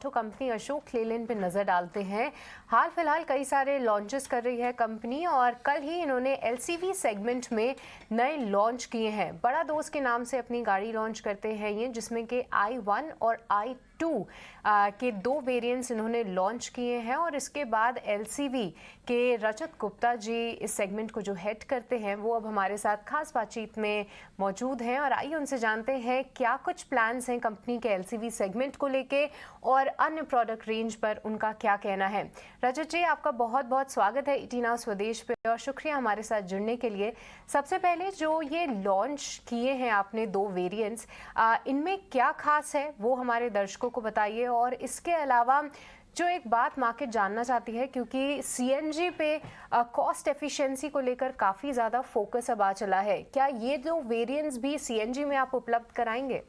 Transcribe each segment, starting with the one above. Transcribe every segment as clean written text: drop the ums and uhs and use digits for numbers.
तो कंपनी अशोक लेलैंड पे नज़र डालते हैं। हाल फिलहाल कई सारे लॉन्चेस कर रही है कंपनी और कल ही इन्होंने एलसीवी सेगमेंट में नए लॉन्च किए हैं। बड़ा दोस्त के नाम से अपनी गाड़ी लॉन्च करते हैं ये, जिसमें कि i1 और i2 के दो वेरिएंट्स इन्होंने लॉन्च किए हैं। और इसके बाद एलसीवी के रजत गुप्ता जी इस सेगमेंट को जो हेड करते हैं वो अब हमारे साथ खास बातचीत में मौजूद हैं और आइए उनसे जानते हैं क्या कुछ प्लान्स हैं कंपनी के एलसीवी सेगमेंट को लेके और अन्य प्रोडक्ट रेंज पर उनका क्या कहना है। रजत जी, आपका बहुत बहुत स्वागत है ईटी नाउ स्वदेश पे और शुक्रिया हमारे साथ जुड़ने के लिए। सबसे पहले जो ये लॉन्च किए हैं आपने दो वेरिएंट्स, इनमें क्या खास है वो हमारे दर्शकों को बताइए। और इसके अलावा जो एक बात मार्केट जानना चाहती है, क्योंकि सीएनजी पे कॉस्ट एफिशिएंसी को लेकर काफ़ी ज़्यादा फोकस अब आ चला है, क्या ये दो वेरिएंट्स भी सीएनजी में आप उपलब्ध कराएंगे?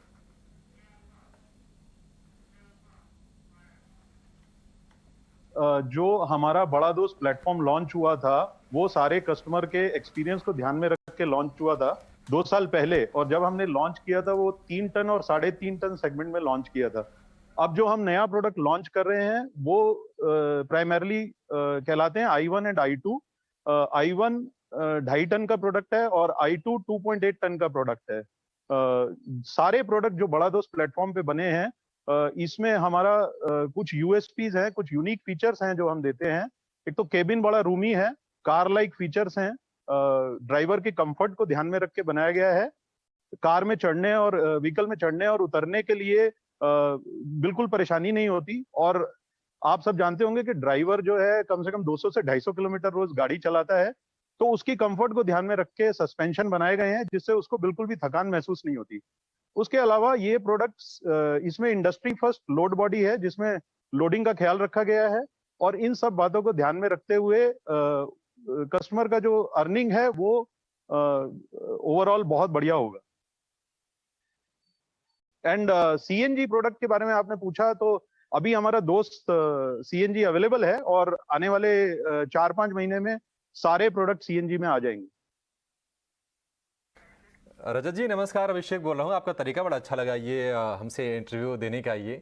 जो हमारा बड़ा दोस्त प्लेटफॉर्म लॉन्च हुआ था वो सारे कस्टमर के एक्सपीरियंस को ध्यान में रख के लॉन्च हुआ था 2 साल पहले। और जब हमने लॉन्च किया था वो 3 टन और 3.5 टन सेगमेंट में लॉन्च किया था। अब जो हम नया प्रोडक्ट लॉन्च कर रहे हैं वो प्राइमरली कहलाते हैं i1 and i2। i1 2.5 ton का प्रोडक्ट है और i2 2.8 टन का प्रोडक्ट है। सारे प्रोडक्ट जो बड़ा दोस्त प्लेटफॉर्म पे बने हैं इसमें हमारा कुछ यूएसपीज हैं, कुछ यूनिक फीचर्स हैं जो हम देते हैं। एक तो केबिन बड़ा रूमी है, कार लाइक फीचर्स हैं, ड्राइवर के कंफर्ट को ध्यान में रख के बनाया गया है। कार में चढ़ने और व्हीकल में चढ़ने और उतरने के लिए बिल्कुल परेशानी नहीं होती। और आप सब जानते होंगे कि ड्राइवर जो है कम से कम 200 से 250 किलोमीटर रोज गाड़ी चलाता है, तो उसकी कंफर्ट को ध्यान में रख के सस्पेंशन बनाए गए हैं जिससे उसको बिल्कुल भी थकान महसूस नहीं होती। उसके अलावा ये प्रोडक्ट्स इसमें इंडस्ट्री फर्स्ट लोड बॉडी है जिसमें लोडिंग का ख्याल रखा गया है। और इन सब बातों को ध्यान में रखते हुए कस्टमर का जो अर्निंग है वो ओवरऑल बहुत बढ़िया होगा। एंड सीएनजी प्रोडक्ट के बारे में आपने पूछा, तो अभी हमारा दोस्त सीएनजी अवेलेबल है और आने वाले 4-5 महीने में सारे प्रोडक्ट सीएनजी में आ जाएंगे। रजत जी नमस्कार, अभिषेक बोल रहा हूँ। आपका तरीका बड़ा अच्छा लगा ये हमसे इंटरव्यू देने का ये।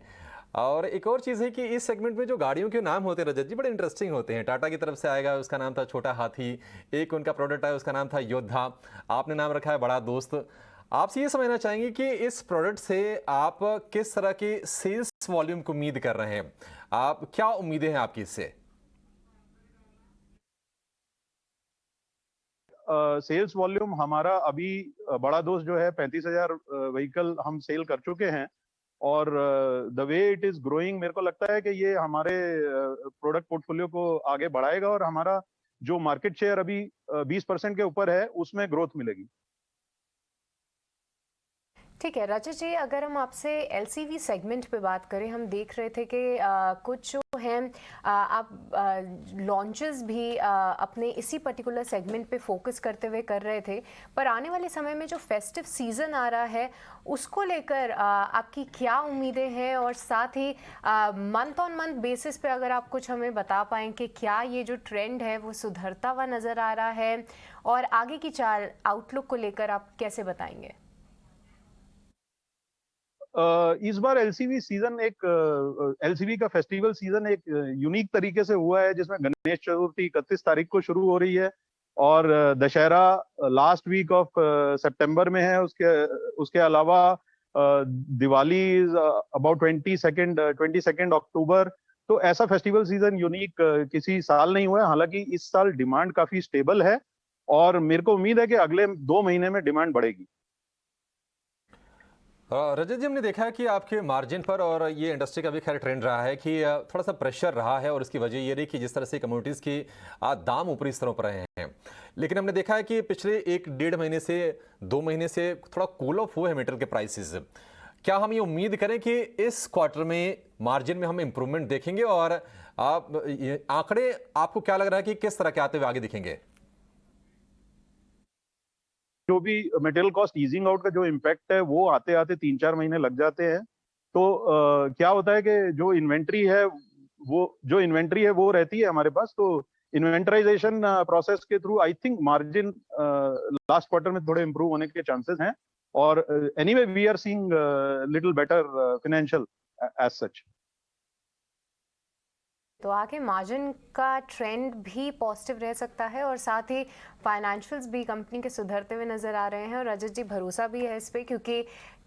और एक और चीज़ है कि इस सेगमेंट में जो गाड़ियों के नाम होते हैं रजत जी बड़े इंटरेस्टिंग होते हैं। टाटा की तरफ से आएगा, उसका नाम था छोटा हाथी। एक उनका प्रोडक्ट है, उसका नाम था योद्धा। आपने नाम रखा है बड़ा दोस्त। आपसे ये समझना चाहेंगे कि इस प्रोडक्ट से आप किस तरह की सेल्स वॉल्यूम की उम्मीद कर रहे हैं, आप क्या उम्मीदें हैं आपकी इससे? सेल्स वॉल्यूम हमारा अभी बड़ा दोस्त जो है 35,000 व्हीकल हम सेल कर चुके हैं। और the way it is growing, मेरे को लगता है कि ये हमारे प्रोडक्ट पोर्टफोलियो को आगे बढ़ाएगा और हमारा जो मार्केट शेयर अभी 20% के ऊपर है उसमें ग्रोथ मिलेगी। ठीक है रजत जी, अगर हम आपसे एलसीवी सेगमेंट पे बात करें, हम देख रहे थे कि कुछ जो हैं आप लॉन्चेस भी अपने इसी पर्टिकुलर सेगमेंट पे फोकस करते हुए कर रहे थे, पर आने वाले समय में जो फेस्टिव सीज़न आ रहा है उसको लेकर आपकी क्या उम्मीदें हैं? और साथ ही मंथ ऑन मंथ बेसिस पे अगर आप कुछ हमें बता पाएँ कि क्या ये जो ट्रेंड है वो सुधरता हुआ नज़र आ रहा है और आगे की चाल आउटलुक को लेकर आप कैसे बताएंगे? इस बार एलसीवी सीजन एक एलसीवी का फेस्टिवल सीजन एक यूनिक तरीके से हुआ है जिसमें गणेश चतुर्थी 31 तारीख को शुरू हो रही है और दशहरा लास्ट वीक ऑफ सितंबर में है। उसके अलावा दिवाली अबाउट 22 अक्टूबर। तो ऐसा फेस्टिवल सीजन यूनिक किसी साल नहीं हुआ है। हालांकि इस साल डिमांड काफी स्टेबल है और मेरे को उम्मीद है कि अगले 2 महीने में डिमांड बढ़ेगी। रजत जी, हमने देखा है कि आपके मार्जिन पर, और ये इंडस्ट्री का भी खैर ट्रेंड रहा है कि थोड़ा सा प्रेशर रहा है और इसकी वजह ये रही कि जिस तरह से कमोडिटीज़ की दाम ऊपरी स्तरों पर रहे हैं। लेकिन हमने देखा है कि पिछले 1-1.5 महीने से 2 महीने से थोड़ा कूल ऑफ हुए हैं मेटल के प्राइसेस। क्या हम ये उम्मीद करें कि इस क्वार्टर में मार्जिन में हम इम्प्रूवमेंट देखेंगे? और आप आंकड़े आपको क्या लग रहा है कि किस तरह के आते हुए आगे दिखेंगे? जो भी मटेरियल कॉस्ट ईजिंग आउट का जो इम्पैक्ट है वो आते आते 3-4 महीने लग जाते हैं। तो क्या होता है कि जो इन्वेंट्री है वो रहती है हमारे पास। तो इन्वेंटराइजेशन प्रोसेस के through I think margin last quarter में थोड़े इंप्रूव होने के चांसेस हैं। और anyway we are seeing little better financial as such. तो आगे मार्जिन का ट्रेंड भी पॉजिटिव रह सकता है और साथ ही फाइनेंशियल्स भी कंपनी के सुधरते हुए नजर आ रहे हैं। और रजत जी, भरोसा भी है इस पे, क्योंकि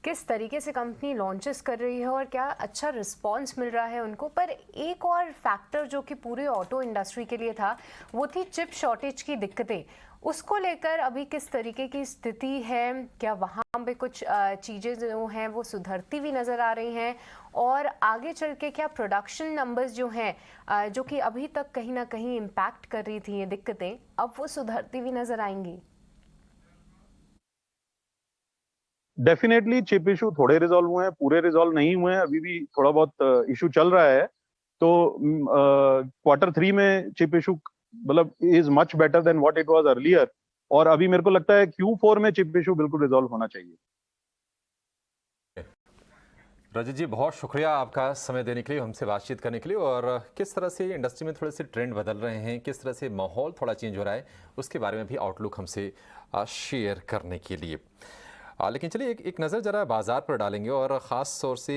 किस तरीके से कंपनी लॉन्चेस कर रही है और क्या अच्छा रिस्पांस मिल रहा है उनको। पर एक और फैक्टर जो कि पूरे ऑटो इंडस्ट्री के लिए था, वो थी चिप शॉर्टेज की दिक्कतें। उसको लेकर अभी किस तरीके की स्थिति है? क्या वहाँ पे कुछ चीज़ें जो हैं वो सुधरती हुई नज़र आ रही हैं? और आगे चल के क्या प्रोडक्शन नंबर्स जो हैं जो कि अभी तक कहीं ना कहीं इम्पैक्ट कर रही थी ये दिक्कतें, अब वो सुधरती हुई नज़र आएंगी? डेफिनेटली चिप इशू थोड़े रिजॉल्व हुए हैं, पूरे रिजॉल्व नहीं हुए हैं, अभी भी थोड़ा बहुत इशू चल रहा है। तो Q3 में चिप इशू मतलब is much better than what it was earlier. और अभी मेरे को लगता है Q4 में चिप इशू बिल्कुल रिजॉल्व होना चाहिए। रजत जी, बहुत शुक्रिया आपका समय देने के लिए, हमसे बातचीत करने के लिए, और किस तरह से इंडस्ट्री में थोड़े से ट्रेंड बदल रहे हैं, किस तरह से माहौल थोड़ा चेंज हो रहा है, उसके बारे में भी आउटलुक हमसे शेयर करने के लिए। लेकिन चलिए एक नज़र ज़रा बाज़ार पर डालेंगे, और ख़ास तौर से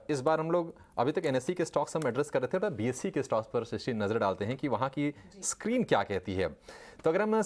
इस बार हम लोग अभी तक NSE के स्टॉक्स हम एड्रेस कर रहे थे, और BSE के स्टॉक्स पर नज़र डालते हैं कि वहाँ की स्क्रीन क्या कहती है। तो अगर हम